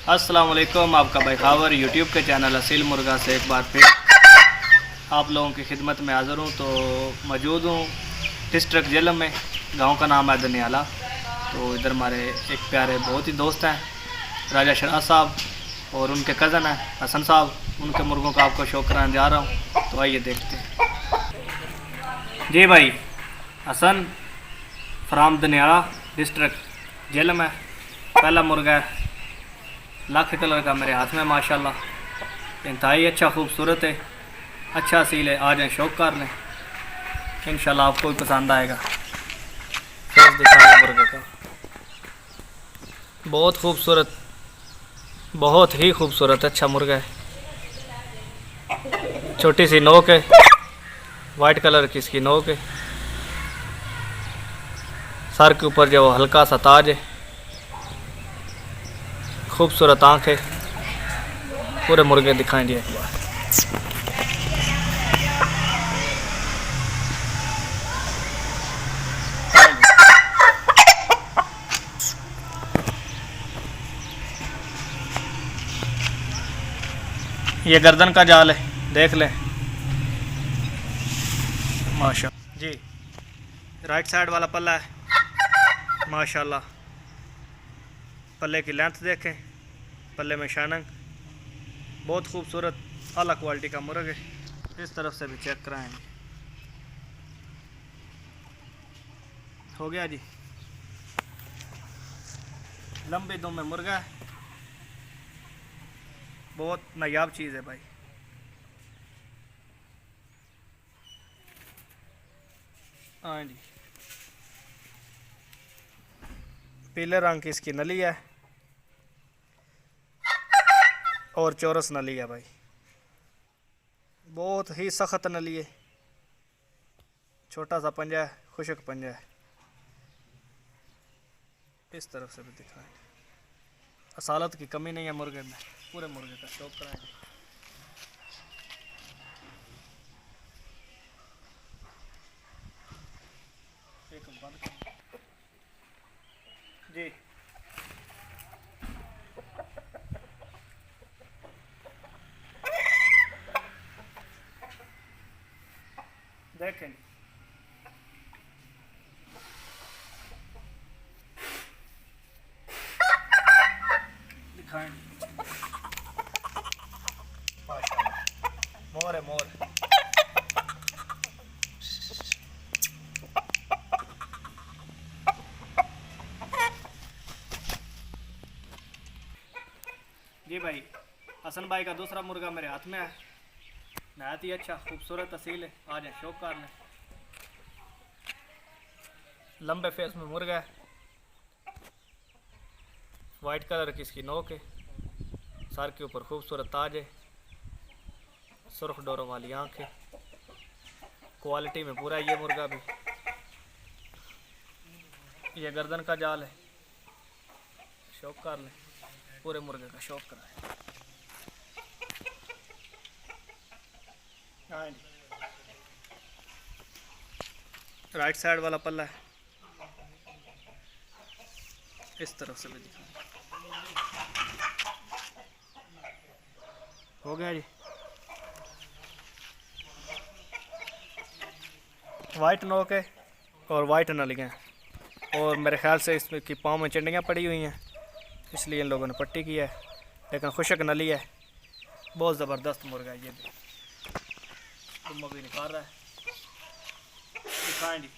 अस्सलाम वालेकुम। आपका भाई खावर यूट्यूब के चैनल असील मुर्गा से एक बार फिर आप लोगों की खिदमत में हाज़िर हूँ। तो मौजूद हूँ डिस्ट्रिक्ट जेलम में, गांव का नाम है दनियाला। तो इधर हमारे एक प्यारे बहुत ही दोस्त हैं राजा शराज साहब और उनके कज़न हैं हसन साहब। उनके मुर्गों का आपको शौक कराने जा रहा हूँ, तो आइए देखते हैं। जी भाई, हसन फ्राम दनियाला डिस्ट्रिक्ट जेलम है। पहला मुर्गा है, लाख कलर का मेरे हाथ में माशाल्लाह। इंतहाई अच्छा खूबसूरत है, अच्छा सील है। आ जाए शौक कर लें, इंशाल्लाह आपको भी पसंद आएगा। फेस दिखाएं मुर्गे का, बहुत खूबसूरत, बहुत ही खूबसूरत अच्छा मुर्गा है। छोटी सी नोक है, वाइट कलर की इसकी नोक है। सर के ऊपर जो हल्का सा ताज है, खूबसूरत आँख है। पूरे मुर्गे दिखाएं जी एक बार। ये गर्दन का जाल है, देख लें माशाल्लाह जी। राइट साइड वाला पल्ला है माशाल्लाह। पल्ले की लेंथ देखें, पल्ले में शानंग, बहुत खूबसूरत आला क्वालिटी का मुर्ग है। इस तरफ से भी चेक कराएंगे। हो गया जी, लंबे दम में मुर्गा है, बहुत नायाब चीज़ है भाई। हाँ जी, पीले रंग की इसकी नली है और चौरस नली है भाई, बहुत ही सख्त नली है। छोटा सा पंजा है, खुशक पंजा है। इस तरफ से भी दिखाएं, असालत की कमी नहीं है मुर्गे में। पूरे मुर्गे का शौक कराएंगे। एक बंद जी। देखें दिखाएं, माशाल्लाह मोर है मोर। जी भाई, हसन भाई का दूसरा मुर्गा मेरे हाथ में है, नहायत ही अच्छा खूबसूरत असील है। आ जाए शौक कर लें। लंबे फेस में मुर्गा है, वाइट कलर की इसकी नोक है। सर के ऊपर खूबसूरत ताज है, सुर्ख डोरों वाली आँख है। क्वालिटी में पूरा ये मुर्गा भी। ये गर्दन का जाल है, शौक कर लें। पूरे मुर्गे का शौक कराएं। हाँ जी, राइट साइड वाला पल्ला है, इस तरफ से भी दिखाएं। हो गया जी, वाइट नोक है और वाइट नलियाँ हैं। और मेरे ख्याल से इसमें की पाँव में चिंडियाँ पड़ी हुई हैं, इसलिए इन लोगों ने पट्टी की है। लेकिन खुशक नली है, बहुत ज़बरदस्त मुर्गा है ये भी। तुम अभी निकाल रहा है, दिखाएं जी।